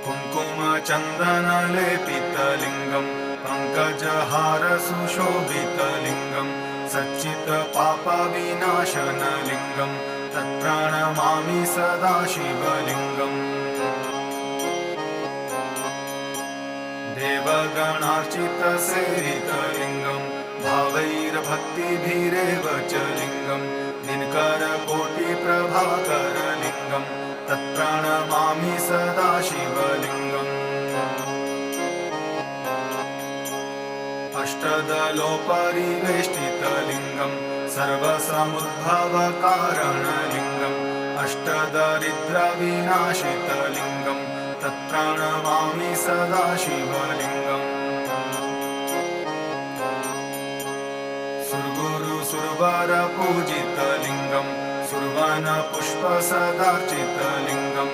कुङ्कुमचन्दनलेपितलिङ्गं पङ्कजहारसुशोभितलिङ्गं सच्चित्पापविनाशनलिङ्गं तत्प्रणमामि सदा शिवलिङ्गम् देवगणार्चितसेवितलिङ्गं भावैर्भक्तिभिरेव च लिङ्गं दिनकरकोटिप्रभाकरलिङ्गं तत्प्रणमामि सदा शिवलिङ्गम् अष्टदलोपरिवेष्टितलिङ्गं सर्वसमुद्भवकारणलिङ्गम् अष्टदरिद्रविनाशितलिङ्गं तत्प्रणमामि सदा शिवलिङ्गम् सुरगुरुसुरवरपूजितलिङ्गं सुरवनपुष्पसदार्चितलिङ्गं